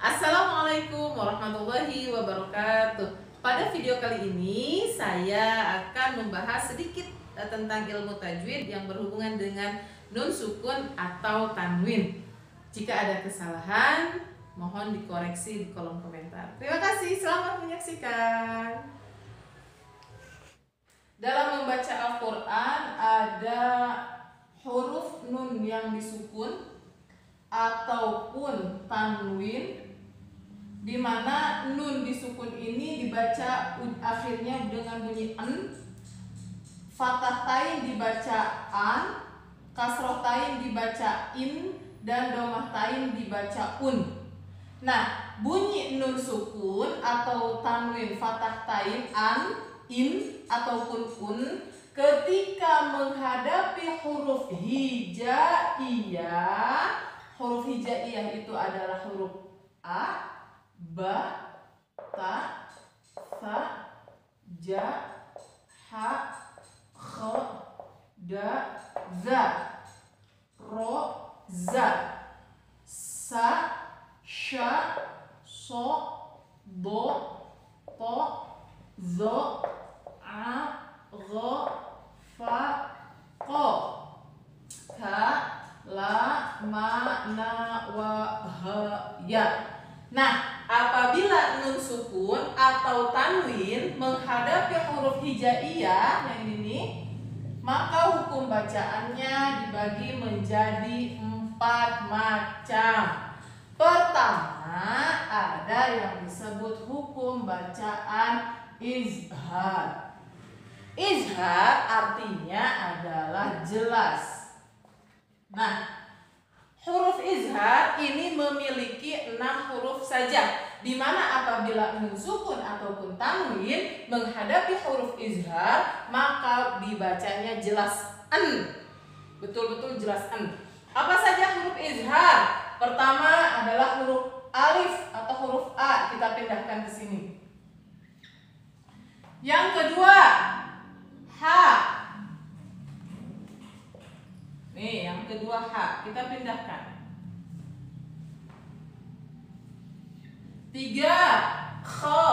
Assalamualaikum warahmatullahi wabarakatuh. Pada video kali ini saya akan membahas sedikit tentang ilmu tajwid yang berhubungan dengan nun sukun atau tanwin. Jika ada kesalahan, mohon dikoreksi di kolom komentar. Terima kasih, selamat menyaksikan. Dalam membaca Al-Quran ada huruf nun yang disukun ataupun tanwin, di mana nun disukun ini dibaca akhirnya dengan bunyi en, fathah tain dibaca an, kasroh tain dibaca in, dan domah tain dibaca un. Nah, bunyi nun sukun atau tanwin fathah tain an, in, ataupun un ketika menghadapi huruf hijaiyah. Huruf hijaiyah itu adalah huruf a, ba, ta, tha, ja, ha, kha, da, za, ro, za, sa, sha, so, do, to, zo, a, gha, fa, ko, ka, la, ma, na, wa, ha, ya. Nah, apabila nun sukun atau tanwin menghadapi huruf hijaiyah yang ini, maka hukum bacaannya dibagi menjadi 4 macam. Pertama, ada yang disebut hukum bacaan izhar. Izhar artinya adalah jelas. Nah, huruf izhar ini memiliki 6 huruf saja, di mana apabila nun sukun ataupun tanwin menghadapi huruf izhar, maka dibacanya jelas en. Betul-betul jelas en. Apa saja huruf izhar? Pertama adalah huruf alif atau huruf a, kita pindahkan ke sini. Yang kedua, ha. Nih, yang kedua ha, kita pindahkan. 3, kha.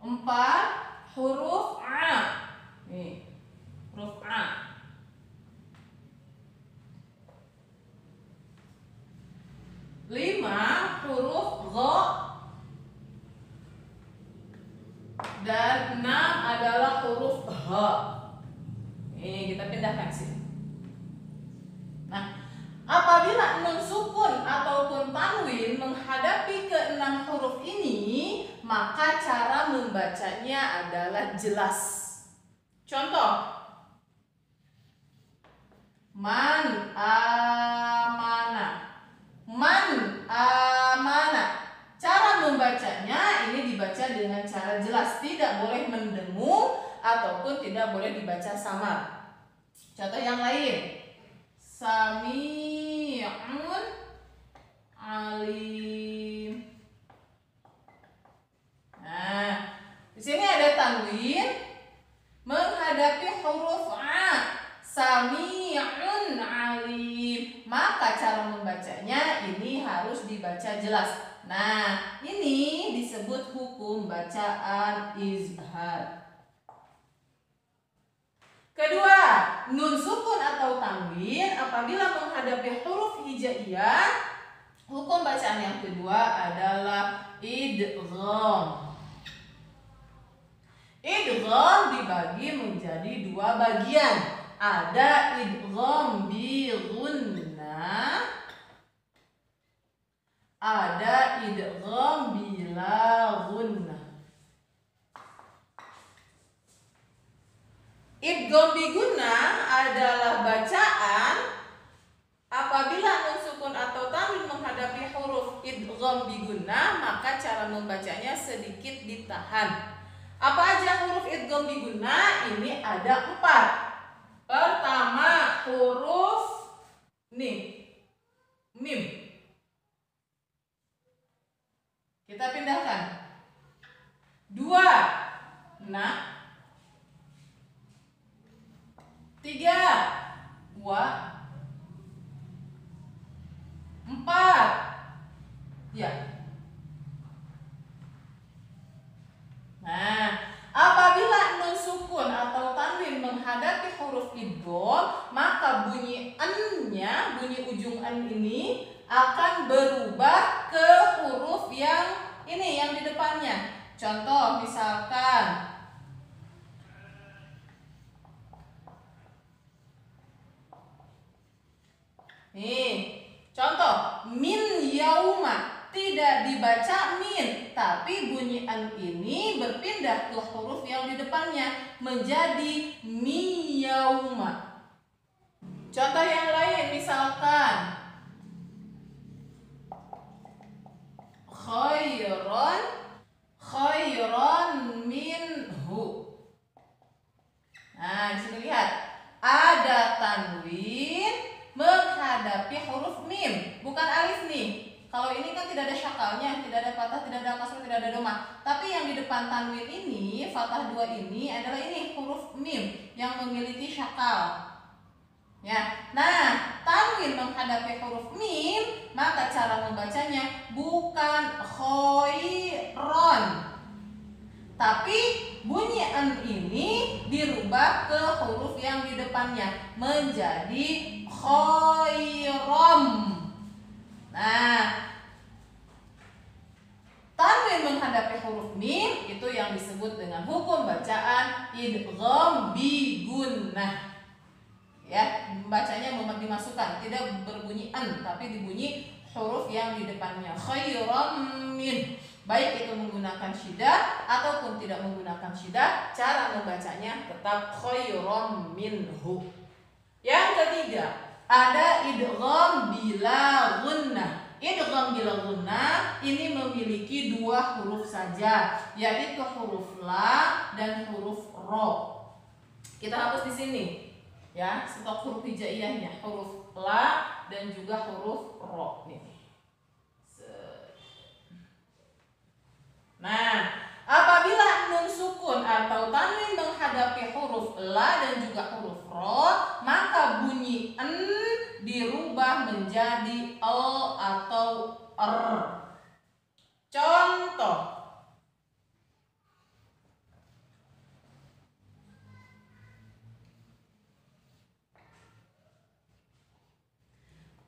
4, huruf a. Nih, huruf a. 5, huruf gha. Dan 6 adalah huruf h. Ini kita pindahkan sini. Nah, apabila nun sukun ataupun tanwin menghadapi ke-6 huruf ini, maka cara membacanya adalah jelas. Contoh, man amana. Man amana. Cara membacanya ini dibaca dengan cara jelas, tidak boleh mendengung ataupun tidak boleh dibaca samar. Contoh yang lain, sami'un alim. Nah, di sini ada tanwin menghadapi huruf a, sami'un alim. Maka cara membacanya ini harus dibaca jelas. Nah, ini disebut hukum bacaan izhar. Kedua, nun sukun atau tanwin apabila menghadapi huruf hijaiyah, hukum bacaan yang kedua adalah idgham. Idgham dibagi menjadi 2 bagian. Ada idgham bi gunnah, ada idgham bila gunnah. Idgham bi gunnah adalah bacaan apabila nun sukun atau tanwin menghadapi huruf idgham bi gunnah, maka cara membacanya sedikit ditahan. Apa aja huruf idgham bi gunnah? Ini ada 4. Pertama, huruf mim. Kita pindahkan. 2, na. 3, wa. akan berubah ke huruf yang ini, yang di depannya. Contoh misalkan nih, contoh min yauma tidak dibaca min, tapi bunyi an ini berpindah ke huruf yang di depannya menjadi mi yauma. Contoh yang lain misalkan khairon minhu. Nah, di sini lihat ada tanwin menghadapi huruf mim, bukan alif nih. Kalau ini kan tidak ada syakalnya, tidak ada fathah, tidak ada kasrah, tidak ada domah. Tapi yang di depan tanwin ini, fathah 2 ini adalah ini huruf mim yang memiliki syakal. Ya. Nah, tanwin menghadapi huruf mim, maka cara membacanya bukan khairon, tapi bunyi an ini dirubah ke huruf yang di depannya menjadi khairom. Nah, tanwin menghadapi huruf mim itu yang disebut dengan hukum bacaan idgham bi gunnah. Ya, bacanya dimasukkan, tidak berbunyi an tapi dibunyi huruf yang di depannya. Khairam min, baik itu menggunakan syiddah ataupun tidak menggunakan syiddah, cara membacanya tetap khairam minhu. Yang ketiga, ada idgham bila gunnah. Idgham bila gunnah ini memiliki 2 huruf saja, yaitu huruf la dan huruf ro. Kita hapus di sini. Ya, stok huruf hijaiyahnya, huruf la dan juga huruf ro nih. Nah, apabila nun sukun atau tanwin menghadapi huruf la dan juga huruf ro, maka bunyi en dirubah menjadi el atau er. Contoh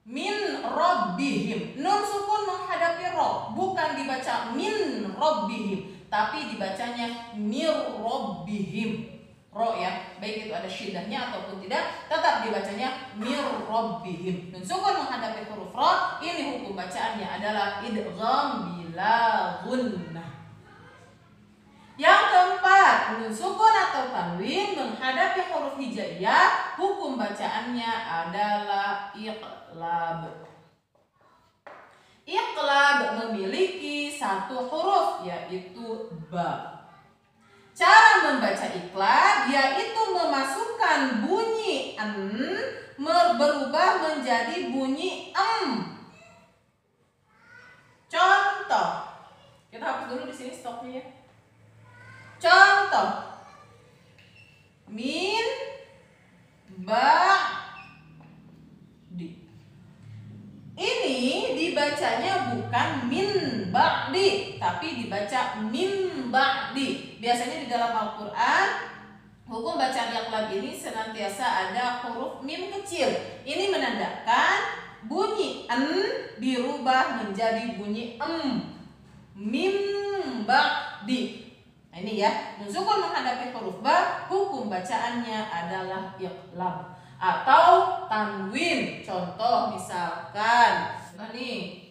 min rabbihim, nun sukun menghadapi ro, bukan dibaca min rabbihim, tapi dibacanya mir rabbihim. Ro ya, baik itu ada syiddahnya ataupun tidak, tetap dibacanya mir rabbihim. Nun sukun menghadapi huruf ro, ini hukum bacaannya adalah idgham bila gunnah. Yang keempat, nun sukun atau tanwin menghadapi huruf hijaiyah, hukum bacaannya adalah iqlab. Iqlab memiliki 1 huruf, yaitu ba. Cara membaca iqlab yaitu memasukkan bunyi an berubah menjadi bunyi Contoh, kita hapus dulu di sini stopnya ya. Contoh min ba'di. Ini dibacanya bukan min ba'di, tapi dibaca min ba'di. Biasanya di dalam Al-Qur'an hukum bacaan iqlab ini senantiasa ada huruf mim kecil. Ini menandakan bunyi an dirubah menjadi bunyi mim ba'di. Nah, ini ya, nun sukun menghadapi huruf ba, hukum bacaannya adalah iqlab atau tanwin. Contoh misalkan, nah nih,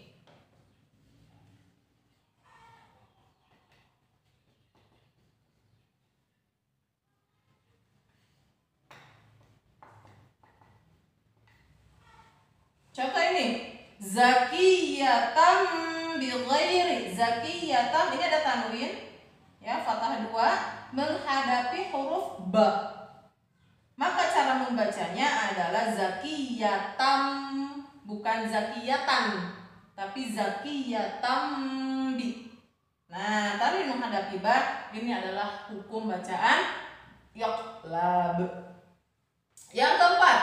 contoh ini zakiyatam bi ghairi. Zakiyatam ini ada tanwin ya, fathah 2 menghadapi huruf ba. Maka cara membacanya adalah zakiyatam, bukan zakiyatan, tapi zakiyatam bi. Nah, tadi menghadapi ba, ini adalah hukum bacaan iqlab. Yang keempat,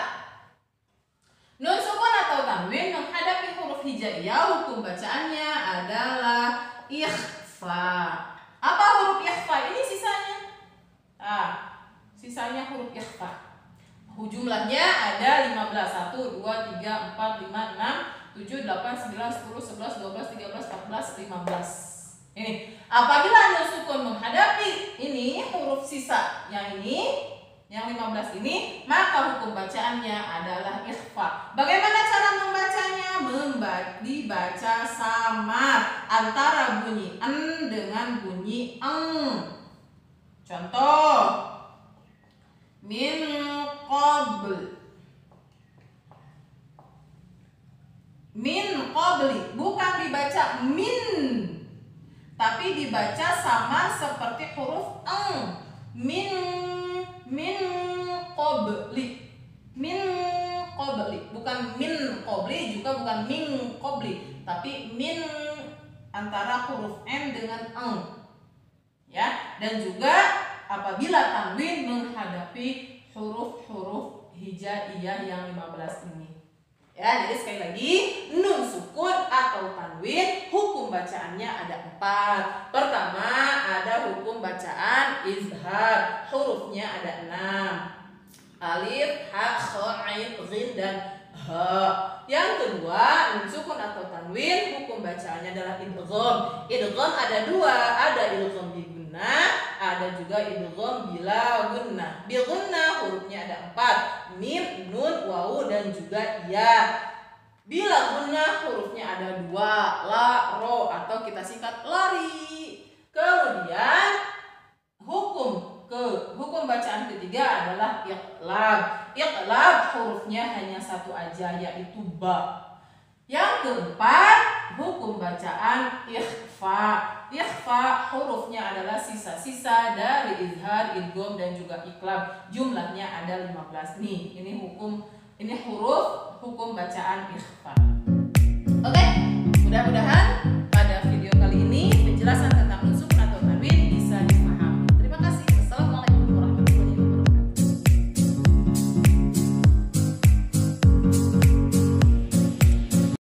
nun sukun atau tanwin menghadapi huruf hijaiyah, hukum bacaannya adalah ikhfa. Apa huruf ikhfa ini sisanya? Sisanya huruf ikhfa. Jumlahnya ada 15. 1, 2, 3, 4, 5, 6, 7, 8, 9, 10, 11, 12, 13, 14, 15. Ini apabila nun sukun menghadapi ini huruf sisa yang ini, yang 15 ini, maka hukum bacaannya adalah ikhfa. Bagaimana cara membacanya? Dibaca samar antara bunyi en dengan bunyi eng. Contoh, min qabl. Min qabli, bukan dibaca min, tapi dibaca sama seperti huruf eng. Min qabli. Min qabli, bukan min qabli, juga bukan min qabli, tapi min antara huruf n dengan eng. Ya, dan juga apabila tanwin menghadapi huruf-huruf hijaiyah yang 15 ini. Ya, jadi sekali lagi, nun sukun atau tanwin hukum bacaannya ada 4. Pertama, ada hukum bacaan izhar, hurufnya ada 6. Alif, ha, kha, ain, ghin, dan ha. Yang kedua, nun sukun atau tanwin hukum bacaannya adalah idgham. Idgham ada 2, ada idgham bi gunnah, ada juga idgham bila gunnah. Bi gunnah hurufnya ada 4, mim, nun, wawu, dan juga ya. Bila gunnah hurufnya ada 2, la, ro, atau kita singkat lari. Kemudian hukum bacaan ketiga adalah iqlab. Iqlab hurufnya hanya 1 aja, yaitu ba. Yang keempat, hukum bacaan ikhfa. Ikhfa hurufnya adalah sisa-sisa dari izhar, idgham, dan juga iqlab. Jumlahnya ada 15 nih. Ini huruf hukum bacaan ikhfa. Oke, mudah-mudahan